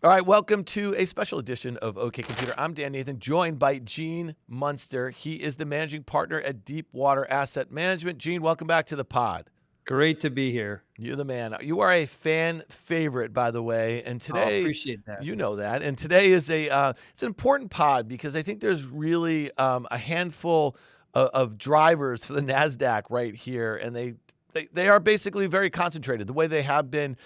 All right, welcome to a special edition of OK Computer. I'm Dan Nathan, joined by Gene Munster. He is the managing partner at Deepwater Asset Management. Gene, welcome back to the pod. Great to be here. You're the man. You are a fan favorite, by the way. And Oh, today, appreciate that. you know that. And today is it's an important pod because I think there's really a handful of drivers for the Nasdaq right here, and they are basically very concentrated, the way they have been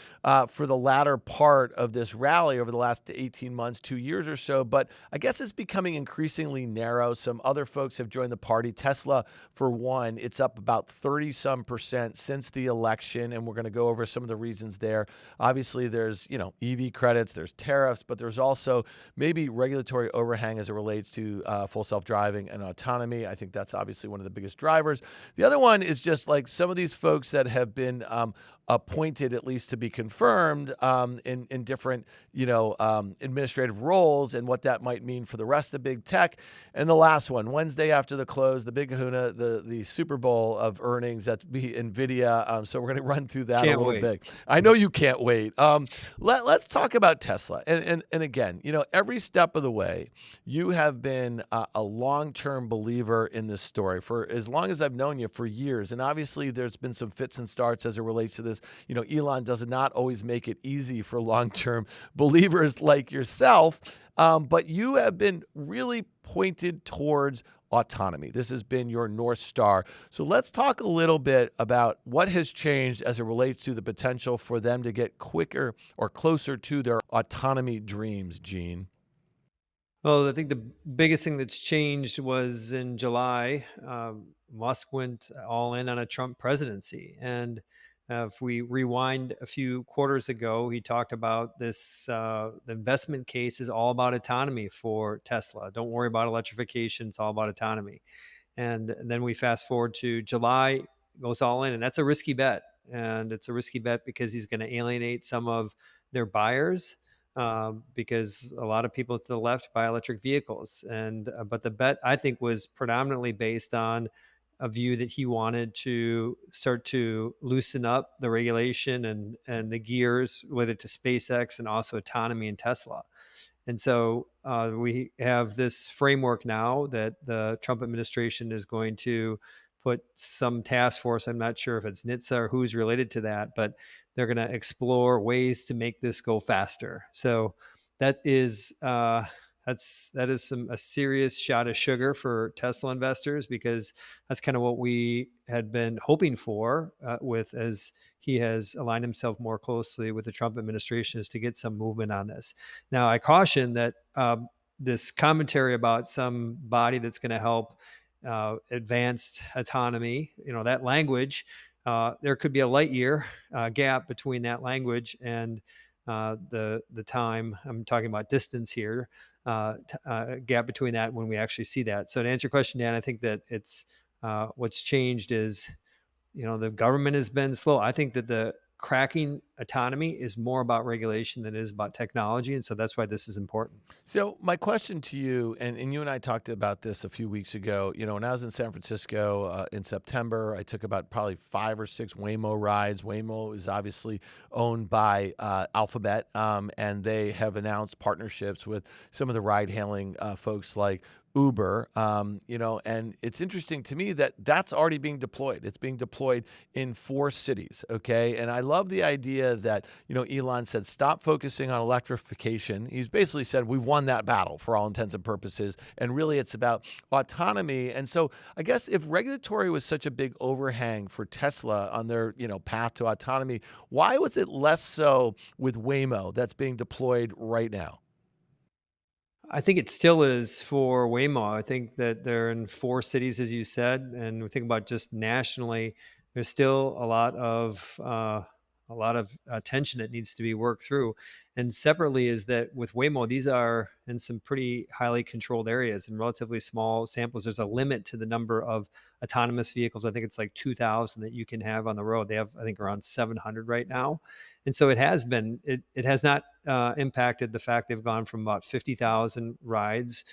for the latter part of this rally over the last 18 months, 2 years or so. But I guess it's becoming increasingly narrow. Some other folks have joined the party. Tesla, for one, it's up about 30-some% since the election, and we're going to go over some of the reasons there. Obviously, there's EV credits, there's tariffs, but there's also maybe regulatory overhang as it relates to full self-driving and autonomy. I think that's obviously one of the biggest drivers. The other one is just like some of these folks that have been appointed, at least to be confirmed, in different administrative roles, and what that might mean for the rest of big tech. And the last one, Wednesday after the close, the big kahuna, the Super Bowl of earnings, that's be Nvidia. So we're going to run through that a Can't little wait. bit. I know you can't wait. Let's talk about Tesla. And again, every step of the way, you have been a long-term believer in this story for as long as I've known you, for years. And obviously, there's been some fits and starts as it relates to this. Elon does not always make it easy for long-term believers like yourself, but you have been really pointed towards autonomy. This has been your North Star. So let's talk a little bit about what has changed as it relates to the potential for them to get quicker or closer to their autonomy dreams, Gene. Well, I think the biggest thing that's changed was in July, Musk went all in on a Trump presidency. And if we rewind a few quarters ago, he talked about this the investment case is all about autonomy for Tesla. Don't worry about electrification, it's all about autonomy. And then we fast forward to July, goes all in, and that's a risky bet. And it's a risky bet because he's going to alienate some of their buyers, because a lot of people to the left buy electric vehicles. And but the bet, I think, was predominantly based on a view that he wanted to start to loosen up the regulation and the gears related to SpaceX and also autonomy in Tesla. And so we have this framework now that the Trump administration is going to put some task force. I'm not sure if it's NHTSA or who's related to that, but they're going to explore ways to make this go faster. So that is a serious shot of sugar for Tesla investors, because that's kind of what we had been hoping for, with as he has aligned himself more closely with the Trump administration, is to get some movement on this. Now, I caution that this commentary about some body that's going to help advanced autonomy, that language, there could be a light year gap between that language and the time. I'm talking about distance here, gap between that when we actually see that. So to answer your question, Dan, I think that it's what's changed is, the government has been slow. I think that the cracking autonomy is more about regulation than it is about technology. And so that's why this is important. So my question to you, and you and I talked about this a few weeks ago, when I was in San Francisco in September, I took about probably 5 or 6 Waymo rides. Waymo is obviously owned by Alphabet, and they have announced partnerships with some of the ride-hailing folks like Uber, and it's interesting to me that that's already being deployed. It's being deployed in 4 cities, okay? And I love the idea that, Elon said, stop focusing on electrification. He's basically said, we've won that battle for all intents and purposes, and really it's about autonomy. And so I guess if regulatory was such a big overhang for Tesla on their, path to autonomy, why was it less so with Waymo that's being deployed right now? I think it still is for Waymo. I think that they're in 4 cities, as you said, and we think about just nationally. There's still a lot of tension that needs to be worked through. And separately, is that with Waymo, these are in some pretty highly controlled areas and relatively small samples. There's a limit to the number of autonomous vehicles. I think it's like 2,000 that you can have on the road. They have, I think, around 700 right now. And so it has not impacted the fact they've gone from about 50,000 rides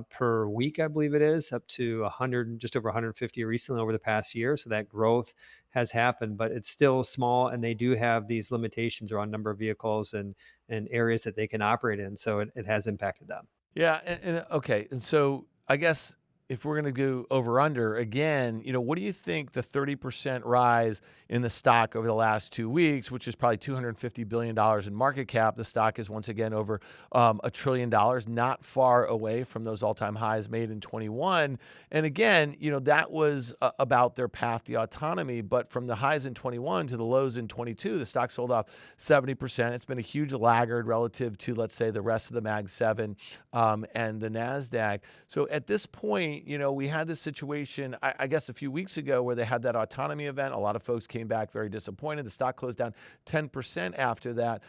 per week, I believe it is, up to 100, just over 150 recently over the past year. So that growth has happened, but it's still small, and they do have these limitations around number of vehicles and areas that they can operate in. So it has impacted them. Yeah, and okay, and so I guess if we're gonna go over under again, what do you think the 30% rise in the stock over the last 2 weeks, which is probably $250 billion in market cap? The stock is once again over $1 trillion, not far away from those all-time highs made in 21. And again, that was about their path to autonomy. But from the highs in 21 to the lows in 22, the stock sold off 70%. It's been a huge laggard relative to, let's say, the rest of the Mag 7 and the NASDAQ. So at this point, we had this situation, I guess, a few weeks ago where they had that autonomy event. A lot of folks came back very disappointed. The stock closed down 10% after that.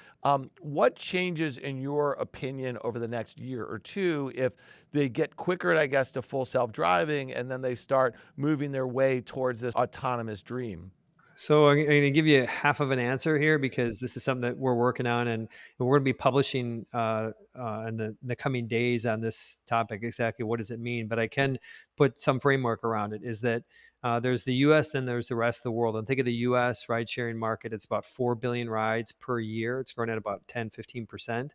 What changes, in your opinion, over the next year or two if they get quicker, I guess, to full self-driving and then they start moving their way towards this autonomous dream? So I'm going to give you half of an answer here because this is something that we're working on, and we're going to be publishing in the coming days on this topic. Exactly what does it mean? But I can put some framework around it. Is that there's the U.S., then there's the rest of the world. And think of the U.S. ride sharing market. It's about 4 billion rides per year. It's growing at about 10-15%.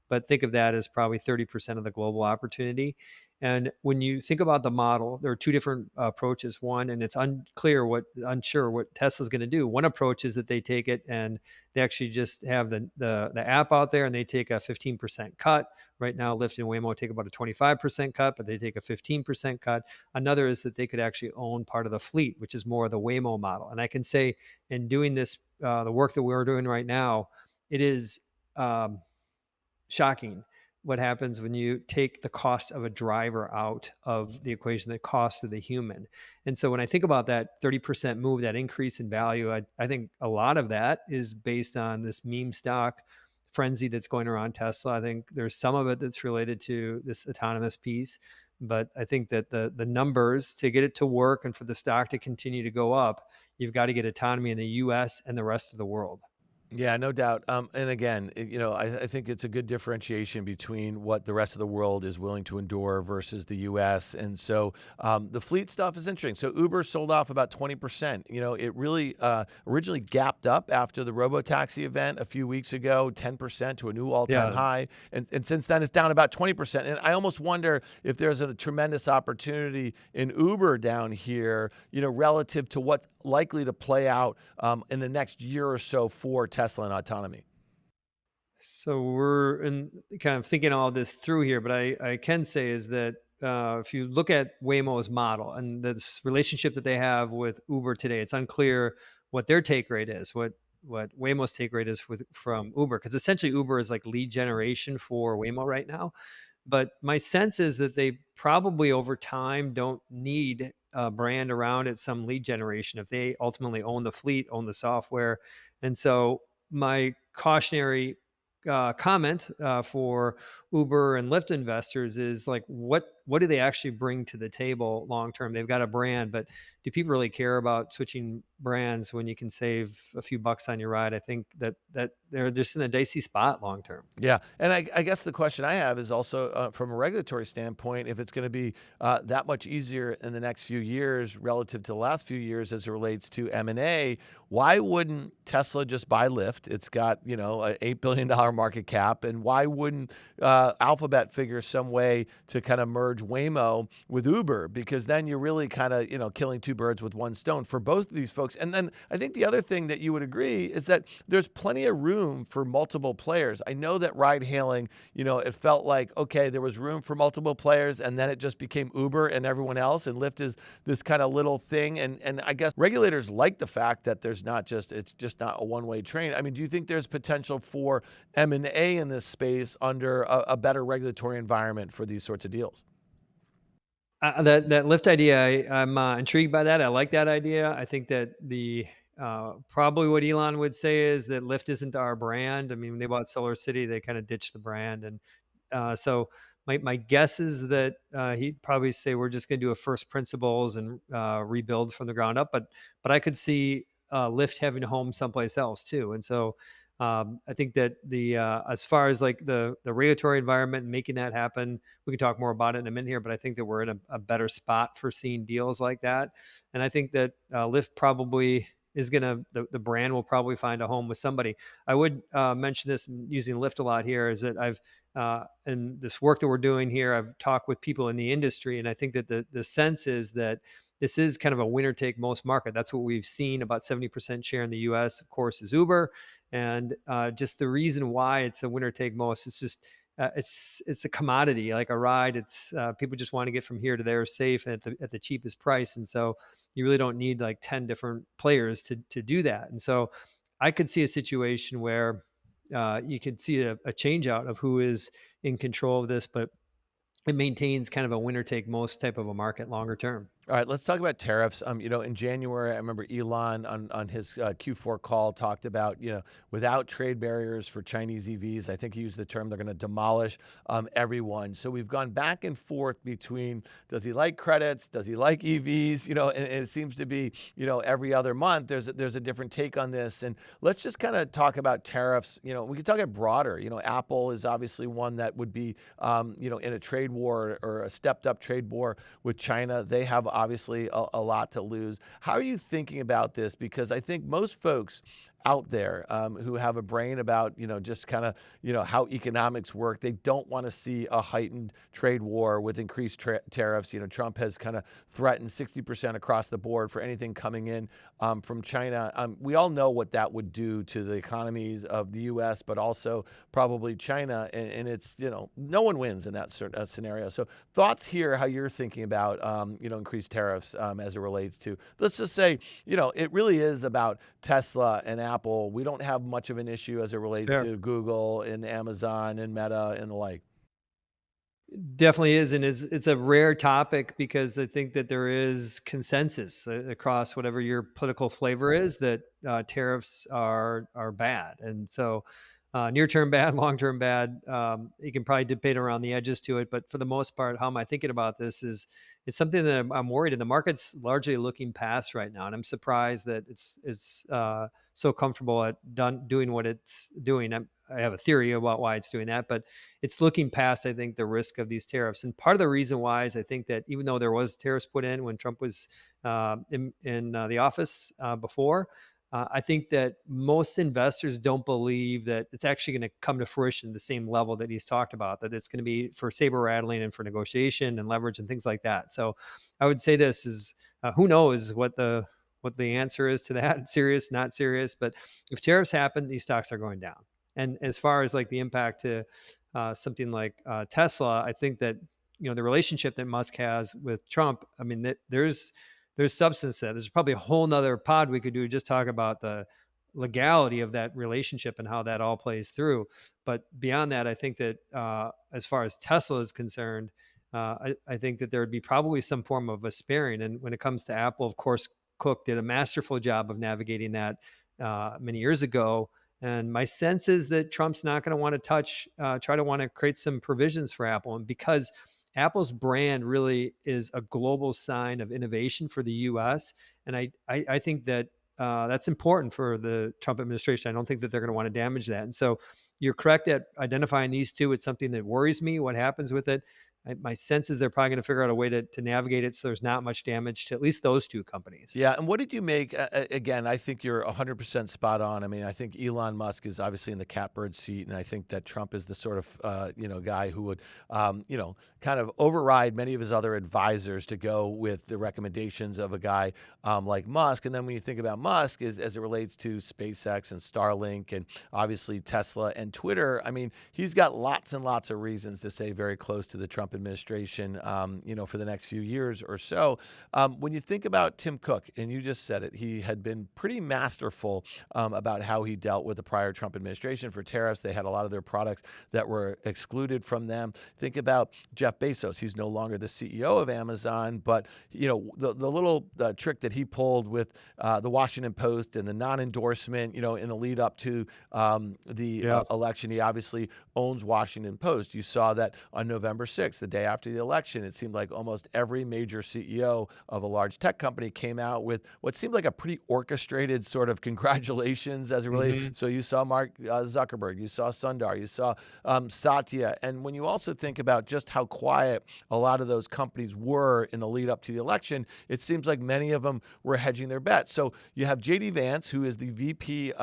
But think of that as probably 30% of the global opportunity. And when you think about the model, there are two different approaches. One, and it's unsure what Tesla's going to do. One approach is that they take it and they actually just have the app out there and they take a 15% cut. Right now, Lyft and Waymo take about a 25% cut, but they take a 15% cut. Another is that they could actually own part of the fleet, which is more of the Waymo model. And I can say, in doing this, the work that we're doing right now, it is shocking what happens when you take the cost of a driver out of the equation, the cost of the human. And so when I think about that 30% move, that increase in value, I think a lot of that is based on this meme stock frenzy that's going around Tesla. I think there's some of it that's related to this autonomous piece. But I think that the numbers to get it to work and for the stock to continue to go up, you've got to get autonomy in the US and the rest of the world. Yeah, no doubt. And again, I think it's a good differentiation between what the rest of the world is willing to endure versus the U.S. And so the fleet stuff is interesting. So Uber sold off about 20%. It really originally gapped up after the robotaxi event a few weeks ago, 10% to a new all-time Yeah. high. And since then, it's down about 20%. And I almost wonder if there's a tremendous opportunity in Uber down here, relative to what's likely to play out in the next year or so for Tesla and autonomy. So we're in kind of thinking all this through here, but I can say is that if you look at Waymo's model and this relationship that they have with Uber today, it's unclear what their take rate is, what Waymo's take rate is from Uber, because essentially Uber is like lead generation for Waymo right now. But my sense is that they probably over time don't need a brand around it, some lead generation, if they ultimately own the fleet, own the software. And so my cautionary comment for Uber and Lyft investors is like, what do they actually bring to the table long term? They've got a brand, but do people really care about switching brands when you can save a few bucks on your ride? I think that they're just in a dicey spot long term. Yeah, and I guess the question I have is also from a regulatory standpoint, if it's going to be that much easier in the next few years relative to the last few years as it relates to M&A, why wouldn't Tesla just buy Lyft? It's got, an $8 billion market cap, and why wouldn't Alphabet figure some way to kind of merge Waymo with Uber? Because then you're really kind of, killing two birds with one stone for both of these folks. And then I think the other thing that you would agree is that there's plenty of room for multiple players. I know that ride hailing, it felt like, okay, there was room for multiple players, and then it just became Uber and everyone else, and Lyft is this kind of little thing. And I guess regulators like the fact that it's just not a one-way train. I mean, do you think there's potential for M&A in this space under a better regulatory environment for these sorts of deals? That Lyft idea, I'm intrigued by that. I like that idea. I think that the probably what Elon would say is that Lyft isn't our brand. I mean, when they bought Solar City, they kind of ditched the brand, and so my guess is that he'd probably say we're just going to do a first principles and rebuild from the ground up. But I could see Lyft having a home someplace else too, and so I think that as far as like the regulatory environment and making that happen, we can talk more about it in a minute here. But I think that we're in a better spot for seeing deals like that, and I think that Lyft probably is gonna the brand will probably find a home with somebody. I would mention this using Lyft a lot here is that I've in this work that we're doing here, I've talked with people in the industry, and I think that the sense is that this is kind of a winner take most market. That's what we've seen. About 70% share in the US, of course, is Uber. And just the reason why it's a winner take most, it's just it's a commodity like a ride. It's people just want to get from here to there safe and at the cheapest price. And so you really don't need like 10 different players to do that. And so I could see a situation where you could see a change out of who is in control of this, but it maintains kind of a winner take most type of a market longer term. All right, let's talk about tariffs. In January, I remember Elon on his Q4 call talked about, without trade barriers for Chinese EVs, I think he used the term they're going to demolish everyone. So we've gone back and forth between does he like credits, does he like EVs, and it seems to be, every other month there's a different take on this. And let's just kind of talk about tariffs. We can talk it broader. Apple is obviously one that would be, in a trade war or a stepped up trade war with China. They have obviously a lot to lose. How are you thinking about this? Because I think most folks out there who have a brain about, just kind of, how economics work, they don't want to see a heightened trade war with increased tariffs. Trump has kind of threatened 60% across the board for anything coming in from China. We all know what that would do to the economies of the U.S., but also probably China. And it's, no one wins in that scenario. So thoughts here, how you're thinking about, increased tariffs as it relates to, let's just say, it really is about Tesla and Apple. We don't have much of an issue as it It's relates fair. to Google and Amazon and Meta and the like. Definitely is, and it's a rare topic because I think that there is consensus across whatever your political flavor is that tariffs are bad, and so near term bad, long term bad. You can probably debate around the edges to it, but for the most part, how am I thinking about this? Is it's something that I'm worried, and the market's largely looking past right now, and I'm surprised that it's so comfortable at doing what it's doing. I have a theory about why it's doing that, but it's looking past, I think, the risk of these tariffs. And part of the reason why is I think that even though there was tariffs put in when Trump was in the office before, I think that most investors don't believe that it's actually going to come to fruition the same level that he's talked about, that it's going to be for saber rattling and for negotiation and leverage and things like that. So I would say this is who knows what the answer is to that, serious, not serious. But if tariffs happen, these stocks are going down. And as far as like the impact to something like Tesla, I think that the relationship that Musk has with Trump. I mean, there's substance there. There's probably a whole nother pod we could do just talk about the legality of that relationship and how that all plays through. But beyond that, I think that as far as Tesla is concerned, I think that there would be probably some form of a sparing. And when it comes to Apple, of course, Cook did a masterful job of navigating that many years ago. And my sense is that Trump's not going to want to try to want to create some provisions for Apple. And because Apple's brand really is a global sign of innovation for the US. And I think that that's important for the Trump administration. I don't think that they're going to want to damage that. And so you're correct at identifying these two. It's something that worries me, what happens with it. My sense is they're probably going to figure out a way to navigate it so there's not much damage to at least those two companies. Yeah, and what did you make? Again, I think you're 100% spot on. I mean, I think Elon Musk is obviously in the catbird seat, and I think that Trump is the sort of guy who would kind of override many of his other advisors to go with the recommendations of a guy like Musk. And then when you think about Musk, as it relates to SpaceX and Starlink, and obviously Tesla and Twitter, I mean, he's got lots and lots of reasons to stay very close to the Trump administration, for the next few years or so. When you think about Tim Cook, and you just said it, he had been pretty masterful about how he dealt with the prior Trump administration for tariffs. They had a lot of their products that were excluded from them. Think about Jeff Bezos. He's no longer the CEO of Amazon, but the little trick that he pulled with the Washington Post and the non-endorsement, in the lead up to the Yeah. election, he obviously owns Washington Post. You saw that on November 6th, the day after the election. It seemed like almost every major CEO of a large tech company came out with what seemed like a pretty orchestrated sort of congratulations as it related. Hmm. So you saw Mark Zuckerberg, you saw Sundar, you saw Satya. And when you also think about just how quiet a lot of those companies were in the lead up to the election, it seems like many of them were hedging their bets. So you have JD Vance, who is the VP,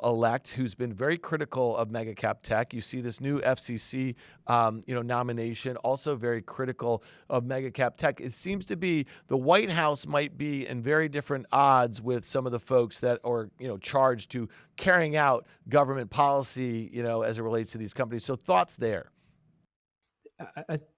elect, who's been very critical of mega cap tech. You see this new FCC, nomination, also very critical of mega cap tech. It seems to be the White House might be in very different odds with some of the folks that are, charged to carrying out government policy, as it relates to these companies. So thoughts there.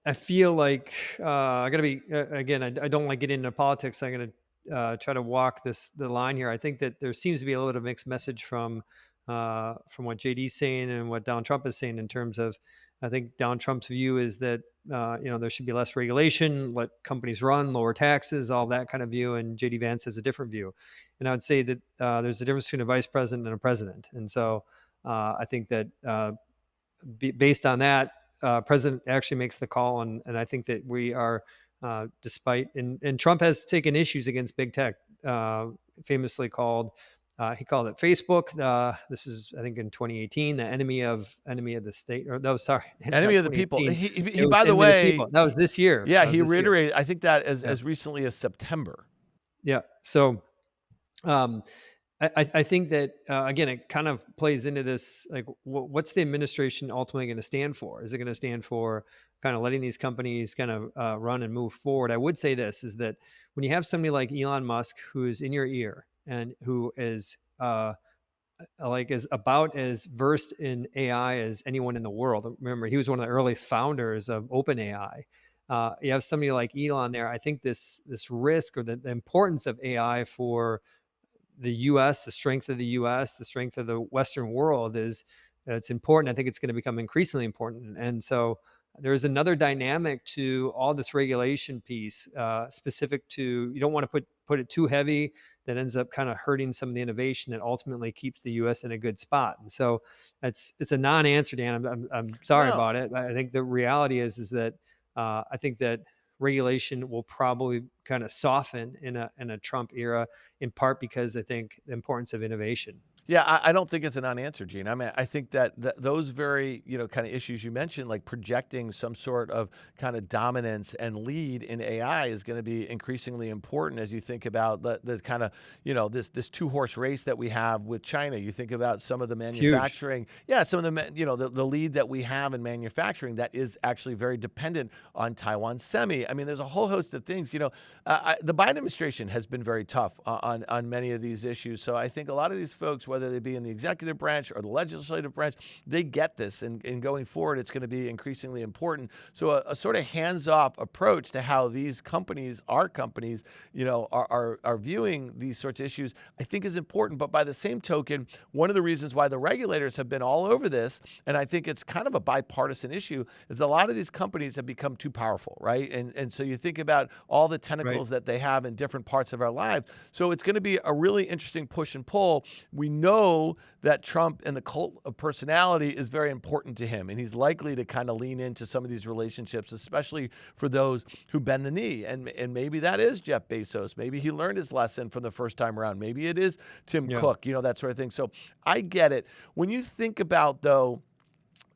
I feel like I got to be again. I don't like getting into politics. I'm going to try to walk the line here. I think that there seems to be a little bit of mixed message from what JD's saying and what Donald Trump is saying in terms of. I think Donald Trump's view is that there should be less regulation, let companies run, lower taxes, all that kind of view. And JD Vance has a different view. And I would say that there's a difference between a vice president and a president. And so I think that based on that, president actually makes the call, and I think that we are, despite and Trump has taken issues against big tech, famously called. He called it Facebook. This is, I think, in 2018, the enemy of the state. Or no, sorry, Enemy not of the people. 2018. He It was by the enemy of the people. way, That was this year. yeah, That was he this year. reiterated, I think that Yeah, as recently as September. yeah. So um, I think that again, it kind of plays into this. Like, what's the administration ultimately going to stand for? Is it going to stand for kind of letting these companies kind of run and move forward? I would say this is that when you have somebody like Elon Musk who is in your ear and who is like is about as versed in AI as anyone in the world. Remember, he was one of the early founders of OpenAI. You have somebody like Elon there. I think this risk or the importance of AI for the U.S., the strength of the U.S., the strength of the Western world is it's important. I think it's going to become increasingly important. And so there's another dynamic to all this regulation piece, specific to you don't want to put it too heavy that ends up kind of hurting some of the innovation that ultimately keeps the U.S. in a good spot. And so it's a non-answer, Dan. I'm sorry No. about it. I think the reality is that I think that regulation will probably kind of soften in a Trump era, in part because I think the importance of innovation. Yeah, I don't think it's an unanswered, Gene. I mean, I think that those very, kind of issues you mentioned, like projecting some sort of kind of dominance and lead in AI is going to be increasingly important as you think about the kind of, this two-horse race that we have with China. You think about some of the Huge. manufacturing. Yeah, some of the, the lead that we have in manufacturing that is actually very dependent on Taiwan semi. I mean, there's a whole host of things. The Biden administration has been very tough on many of these issues. So I think a lot of these folks, whether they be in the executive branch or the legislative branch, they get this. And going forward, it's going to be increasingly important. So a sort of hands-off approach to how these companies, our companies, are viewing these sorts of issues, I think is important. But by the same token, one of the reasons why the regulators have been all over this, and I think it's kind of a bipartisan issue, is a lot of these companies have become too powerful, right? And so you think about all the Right. tentacles that they have in different parts of our lives. So it's going to be a really interesting push and pull. We know that Trump and the cult of personality is very important to him, and he's likely to kind of lean into some of these relationships, especially for those who bend the knee. And maybe that is Jeff Bezos. Maybe he learned his lesson from the first time around. Maybe it is Tim Yeah. Cook, that sort of thing. So I get it. When you think about, though,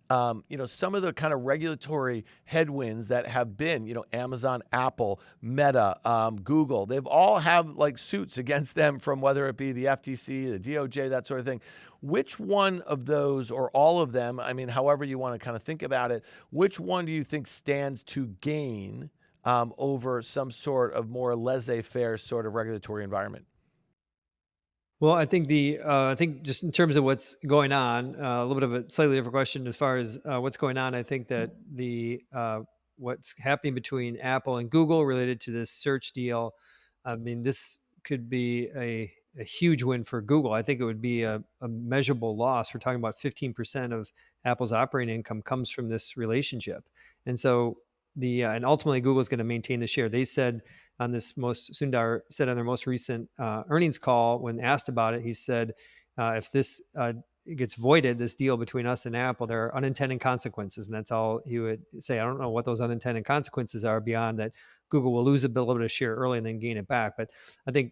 some of the kind of regulatory headwinds that have been, Amazon, Apple, Meta, Google, they've all have like suits against them from whether it be the FTC, the DOJ, that sort of thing. Which one of those or all of them, I mean, however you want to kind of think about it, which one do you think stands to gain over some sort of more laissez-faire sort of regulatory environment? Well, I think just in terms of what's going on, a little bit of a slightly different question as far as what's going on. I think that the what's happening between Apple and Google related to this search deal. I mean, this could be a huge win for Google. I think it would be a measurable loss. We're talking about 15% of Apple's operating income comes from this relationship, and so and ultimately Google is going to maintain the share. They said on this most Sundar said on their most recent earnings call when asked about it, he said, if this gets voided, this deal between us and Apple, there are unintended consequences, and that's all he would say. I don't know what those unintended consequences are beyond that. Google will lose a little bit of share early and then gain it back. But I think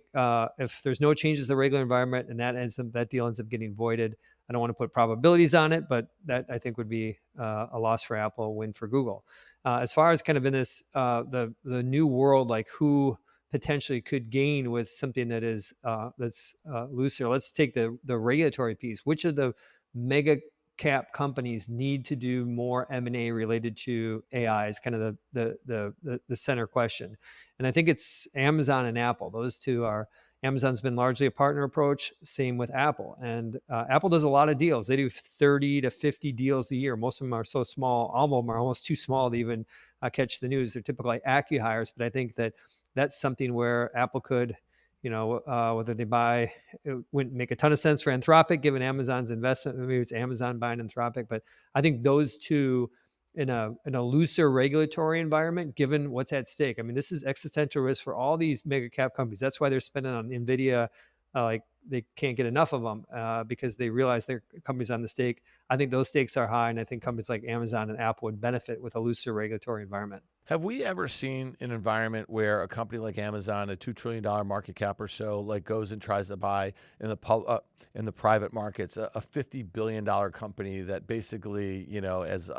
if there's no changes to the regular environment and that deal ends up getting voided, I don't want to put probabilities on it, but that I think would be a loss for Apple, a win for Google. As far as kind of in this the new world, like who potentially could gain with something that is that's looser. Let's take the regulatory piece. Which of the mega cap companies need to do more M&A related to AI is kind of the center question. And I think it's Amazon and Apple. Those two are. Amazon's been largely a partner approach. Same with Apple. And Apple does a lot of deals. They do 30 to 50 deals a year. Most of them are so small. All of them are almost too small to even catch the news. They're typically acqui-hires. But I think that that's something where Apple could, whether they buy, it wouldn't make a ton of sense for Anthropic given Amazon's investment. Maybe it's Amazon buying Anthropic. But I think those two in a looser regulatory environment, given what's at stake. I mean, this is existential risk for all these mega cap companies. That's why they're spending on Nvidia. Like they can't get enough of them because they realize their companies on the stake. I think those stakes are high, and I think companies like Amazon and Apple would benefit with a looser regulatory environment. Have we ever seen an environment where a company like Amazon, a $2 trillion market cap or so, like goes and tries to buy in the private markets a $50 billion company that basically, has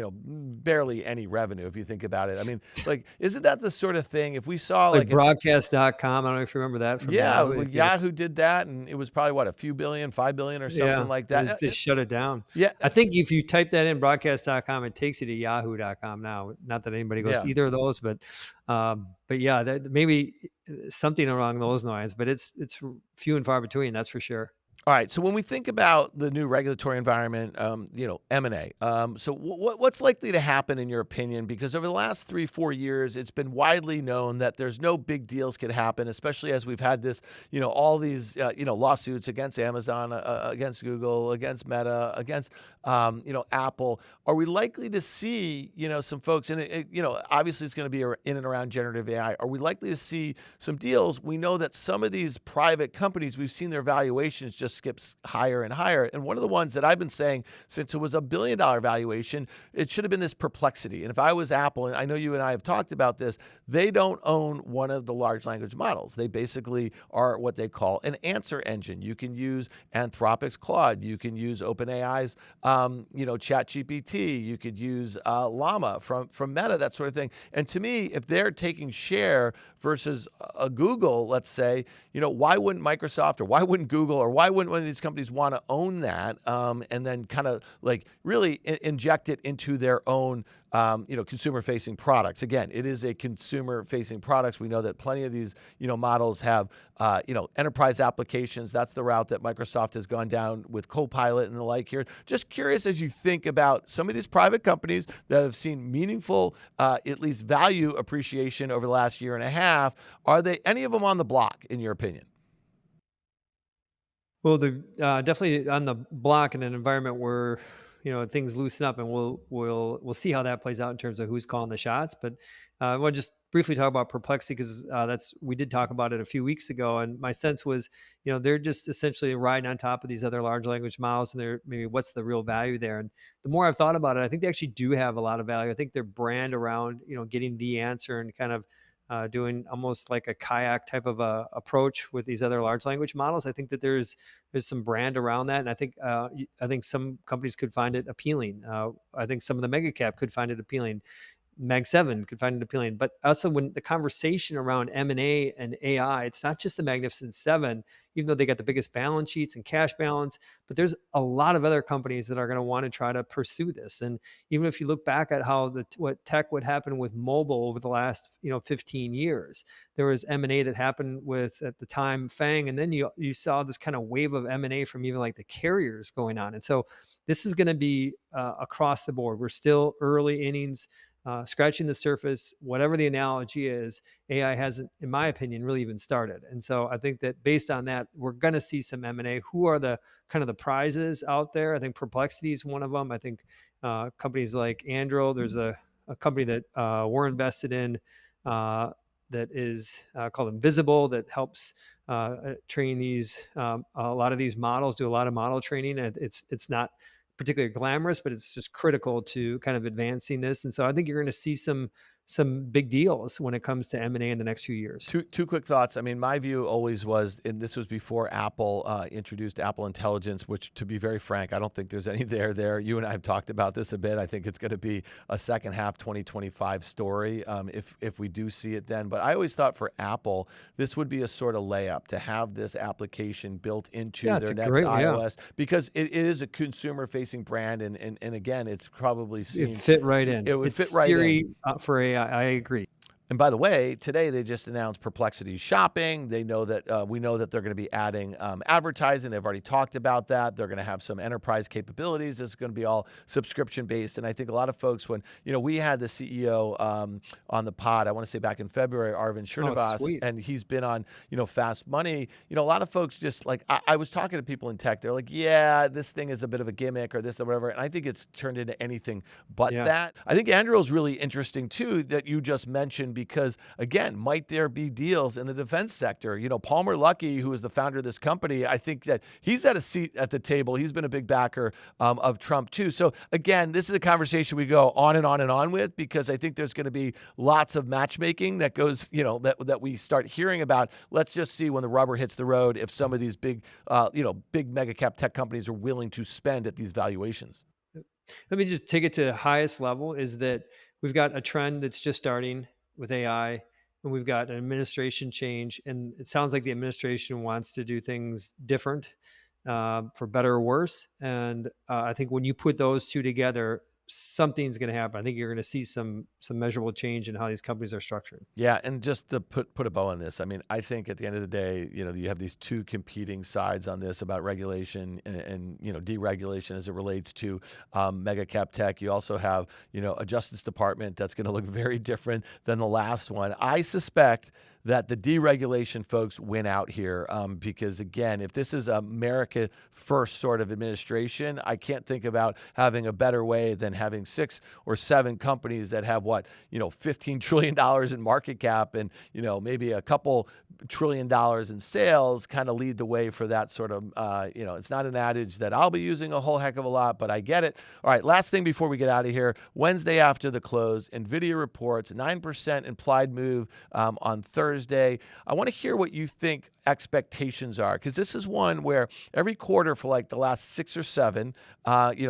barely any revenue if you think about it? I mean, like, isn't that the sort of thing? If we saw Like broadcast.com, I don't know if you remember that from yeah, Yahoo. well, Yahoo did that, and it was probably what, a few billion, 5 billion or something Yeah, like they, that. they shut it down. Yeah, I think if you type that in broadcast.com, it takes you to yahoo.com now. Not that anybody goes yeah. to either of those, but yeah, maybe something along those lines. But it's few and far between, that's for sure. All right. So when we think about the new regulatory environment, M&A, so what's likely to happen in your opinion? Because over the last 3-4 years, it's been widely known that there's no big deals could happen, especially as we've had this, all these, lawsuits against Amazon, against Google, against Meta, against, Apple. Are we likely to see, some folks, and obviously it's going to be in and around generative AI. Are we likely to see some deals? We know that some of these private companies, we've seen their valuations just skips higher and higher. And one of the ones that I've been saying since it was a $1 billion valuation, it should have been this Perplexity. And if I was Apple, and I know you and I have talked about this, they don't own one of the large language models. They basically are what they call an answer engine. You can use Anthropic's Claude. You can use OpenAI's, ChatGPT. You could use Llama from Meta, that sort of thing. And to me, if they're taking share versus a Google, let's say, why wouldn't Microsoft or why wouldn't Google or why wouldn't one of these companies want to own that and then kind of like really inject it into their own consumer-facing products? Again, it is a consumer-facing products. We know that plenty of these, models have, enterprise applications. That's the route that Microsoft has gone down with Copilot and the like here. Just curious as you think about some of these private companies that have seen meaningful, at least value appreciation over the last year and a half. Are they any of them on the block, in your opinion? Well, the definitely on the block in an environment where things loosen up, and we'll see how that plays out in terms of who's calling the shots. But I want to just briefly talk about Perplexity because we did talk about it a few weeks ago, and my sense was they're just essentially riding on top of these other large language models, and they're maybe what's the real value there. And the more I've thought about it, I think they actually do have a lot of value. I think their brand around getting the answer and kind of doing almost like a kayak type of a approach with these other large language models. I think that there's some brand around that, and I think some companies could find it appealing. I think some of the mega cap could find it appealing. Mag 7 could find it appealing. But also when the conversation around M&A and AI, it's not just the Magnificent Seven, even though they got the biggest balance sheets and cash balance, but there's a lot of other companies that are going to want to try to pursue this. And even if you look back at how what happened with mobile over the last 15 years, there was M&A that happened with at the time FANG, and then you saw this kind of wave of M&A from even like the carriers going on. And so this is going to be across the board. We're still early innings. Scratching the surface, whatever the analogy is, AI hasn't, in my opinion, really even started. And so I think that based on that, we're going to see some M&A. Who are the kind of the prizes out there? I think Perplexity is one of them. I think companies like Andro, there's a company that we're invested in that is called Invisible, that helps train a lot of these models, do a lot of model training. And it's not particularly glamorous, but it's just critical to kind of advancing this. And so I think you're going to see some big deals when it comes to M&A in the next few years. Two quick thoughts. I mean, my view always was, and this was before Apple introduced Apple Intelligence, which, to be very frank, I don't think there's any there. You and I have talked about this a bit. I think it's going to be a second half 2025 story if we do see it then. But I always thought for Apple, this would be a sort of layup to have this application built into Yeah, it's their a next great, yeah. iOS, because it is a consumer-facing brand, and again, it's probably It seen fit right in. it would fit It's right in. Siri for AI. I agree. And by the way, today they just announced Perplexity Shopping. They know that we know that they're going to be adding advertising. They've already talked about that. They're going to have some enterprise capabilities. It's going to be all subscription based. And I think a lot of folks, when we had the CEO on the pod, I want to say back in February, Arvind Oh, Srinivas, sweet. and he's been on Fast Money. A lot of folks just like I was talking to people in tech. They're like, yeah, this thing is a bit of a gimmick or this or whatever. And I think it's turned into anything but Yeah. that. I think Andrew is really interesting too that you just mentioned, because again, might there be deals in the defense sector? Palmer Luckey, who is the founder of this company, I think that he's at a seat at the table. He's been a big backer of Trump too. So again, this is a conversation we go on and on and on with, because I think there's going to be lots of matchmaking that goes, that we start hearing about. Let's just see when the rubber hits the road if some of these big mega cap tech companies are willing to spend at these valuations. Let me just take it to the highest level, is that we've got a trend that's just starting with AI, and we've got an administration change, and it sounds like the administration wants to do things different, for better or worse. And I think when you put those two together, something's going to happen. I think you're going to see some measurable change in how these companies are structured. Yeah, and just to put a bow on this, I mean, I think at the end of the day, you have these two competing sides on this about regulation and deregulation as it relates to mega cap tech. You also have a Justice Department that's going to look very different than the last one. I suspect that the deregulation folks win out here, because again, if this is America first sort of administration, I can't think about having a better way than having 6 or 7 companies that have $15 trillion in market cap and maybe a couple $1 trillion in sales kind of lead the way for that sort of it's not an adage that I'll be using a whole heck of a lot, but I get it. All right, last thing before we get out of here. Wednesday after the close, Nvidia reports 9% implied move on Thursday. I want to hear what you think expectations are, because this is one where every quarter for like the last 6 or 7,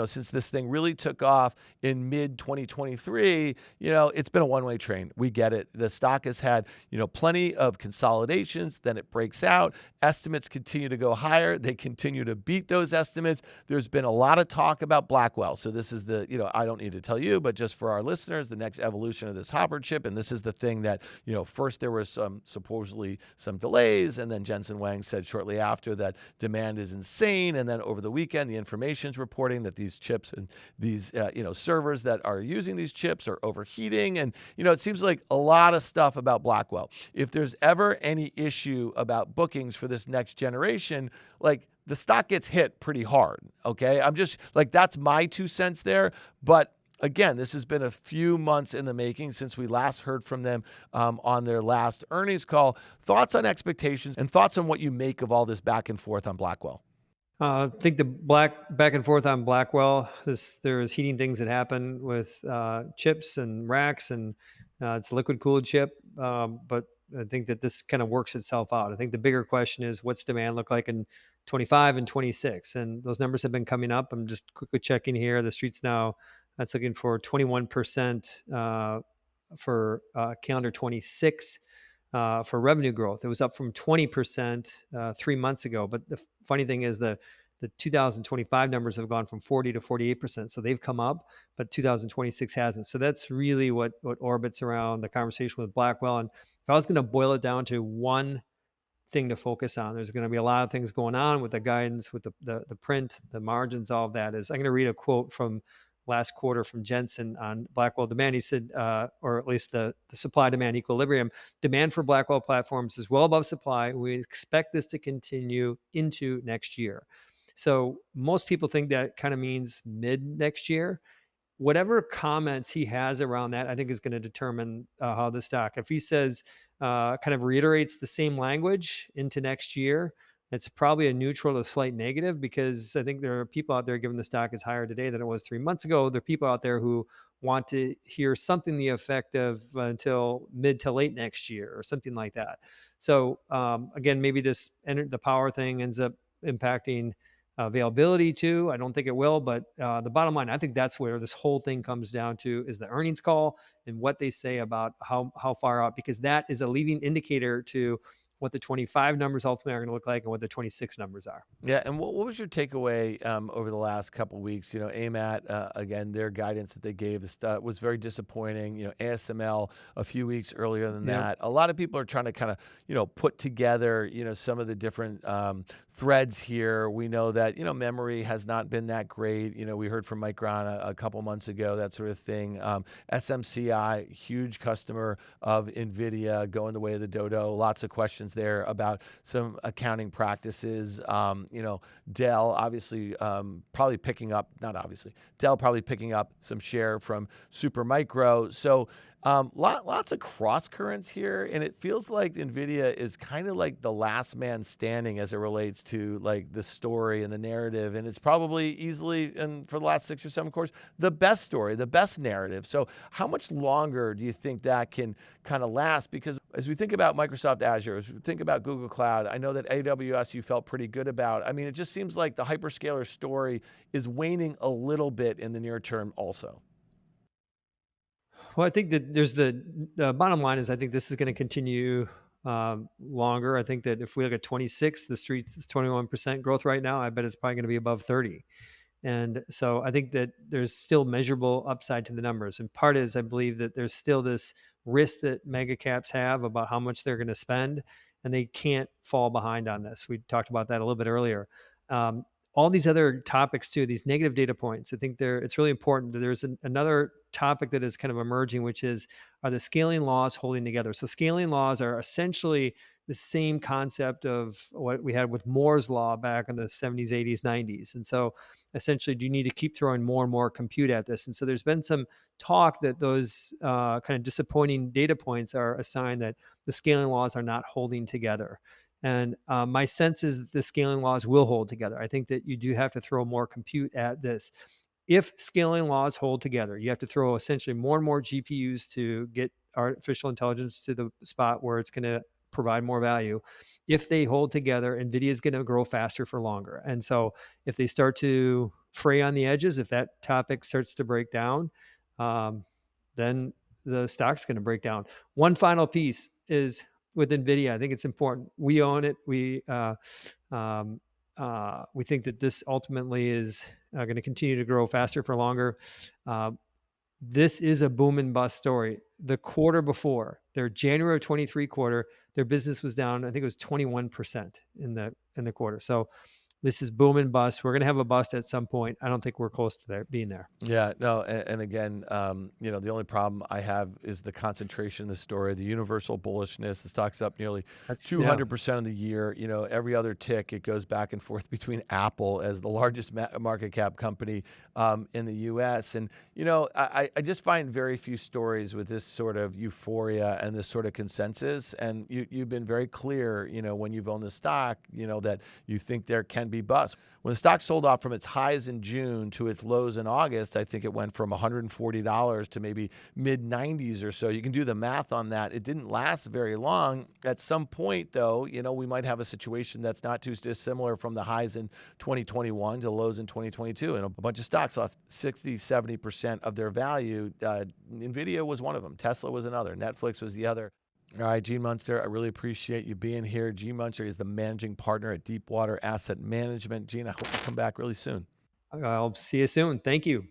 since this thing really took off in mid 2023, it's been a one-way train. We get it. The stock has had, plenty of consolidations. Then it breaks out. Estimates continue to go higher. They continue to beat those estimates. There's been a lot of talk about Blackwell. So this is the, I don't need to tell you, but just for our listeners, the next evolution of this Hopper chip. And this is the thing that, first there was supposedly some delays, and then Jensen Huang said shortly after that demand is insane. And then over the weekend, the information's reporting that these chips and these, servers that are using these chips are overheating. And, it seems like a lot of stuff about Blackwell. If there's ever any issue about bookings for this next generation, like the stock gets hit pretty hard. Okay. I'm just like, that's my 2 cents there. But again, this has been a few months in the making since we last heard from them on their last earnings call. Thoughts on expectations and thoughts on what you make of all this back and forth on Blackwell? I think the back and forth on Blackwell, there's heating things that happen with chips and racks, and it's a liquid cooled chip. But I think that this kind of works itself out. I think the bigger question is, what's demand look like in 25 and 26? And those numbers have been coming up. I'm just quickly checking here. The street's now, that's looking for 21% for calendar 26 for revenue growth. It was up from 20% 3 months ago. But the funny thing is the 2025 numbers have gone from 40 to 48%. So they've come up, but 2026 hasn't. So that's really what orbits around the conversation with Blackwell. And if I was going to boil it down to one thing to focus on, there's going to be a lot of things going on with the guidance, with the print, the margins, all of that. Is I'm going to read a quote from last quarter from Jensen on Blackwell demand. He said, or at least the supply demand equilibrium, demand for Blackwell platforms is well above supply. We expect this to continue into next year. So most people think that kind of means mid next year. whatever comments he has around that, I think is going to determine how the stock. If he says, kind of reiterates the same language into next year, it's probably a neutral to slight negative, because I think there are people out there, given the stock is higher today than it was 3 months ago. There are people out there who want to hear something the effect of until mid to late next year or something like that. So again, maybe the power thing ends up impacting availability too. I don't think it will, but the bottom line, I think that's where this whole thing comes down to, is the earnings call and what they say about how far out, because that is a leading indicator to what the 25 numbers ultimately are going to look like and what the 26 numbers are. Yeah, and what was your takeaway over the last couple weeks? AMAT, again, their guidance that they gave was very disappointing. ASML a few weeks earlier than Yeah. that. A lot of people are trying to kind of put together some of the different threads here. We know that memory has not been that great. We heard from Micron a couple months ago, that sort of thing. SMCI, huge customer of Nvidia, going the way of the dodo. Lots of questions there about some accounting practices. Dell obviously probably picking up, not obviously, Dell probably picking up some share from Supermicro. So lots of cross currents here, and it feels like Nvidia is kind of like the last man standing as it relates to like the story and the narrative, and it's probably easily, and for the last 6 or 7 quarters, the best story, the best narrative. So how much longer do you think that can kind of last? Because as we think about Microsoft Azure, as we think about Google Cloud, I know that AWS you felt pretty good about. I mean, it just seems like the hyperscaler story is waning a little bit in the near term also. Well, I think that the bottom line is, I think this is going to continue longer. I think that if we look at 26, the streets is 21% growth right now. I bet it's probably going to be above 30. And so I think that there's still measurable upside to the numbers. And part is, I believe that there's still this risk that mega caps have about how much they're going to spend, and they can't fall behind on this. We talked about that a little bit earlier. Um, all these other topics too, these negative data points, I think it's really important that there's another topic that is kind of emerging, which is, are the scaling laws holding together? So scaling laws are essentially the same concept of what we had with Moore's law back in the 70s, 80s, 90s. And so essentially, do you need to keep throwing more and more compute at this? And so there's been some talk that those kind of disappointing data points are a sign that the scaling laws are not holding together. And my sense is that the scaling laws will hold together. I think that you do have to throw more compute at this. If scaling laws hold together, you have to throw essentially more and more GPUs to get artificial intelligence to the spot where it's going to provide more value. If they hold together, NVIDIA is going to grow faster for longer. And so if they start to fray on the edges, if that topic starts to break down, then the stock's going to break down. One final piece is with NVIDIA. I think it's important. We own it. We think that this ultimately is going to continue to grow faster for longer. This is a boom and bust story. The quarter before, their January of 23 quarter, their business was down, I think it was 21% in the quarter. So this is boom and bust. We're going to have a bust at some point. I don't think we're close to being there. Yeah, no, and again, the only problem I have is the concentration of the story, the universal bullishness. The stock's up nearly That's, yeah. 200% of the year. Every other tick, it goes back and forth between Apple as the largest market cap company in the U.S. And, I just find very few stories with this sort of euphoria and this sort of consensus. And you've been very clear, when you've owned the stock, that you think there can be bust. When the stock sold off from its highs in June to its lows in August, I think it went from $140 to maybe mid 90s or so. You can do the math on that. It didn't last very long. At some point, though, we might have a situation that's not too dissimilar from the highs in 2021 to the lows in 2022. And a bunch of stocks lost 60, 70% of their value. Nvidia was one of them. Tesla was another. Netflix was the other. All right, Gene Munster, I really appreciate you being here. Gene Munster is the managing partner at Deepwater Asset Management. Gene, I hope you come back really soon. I'll see you soon. Thank you.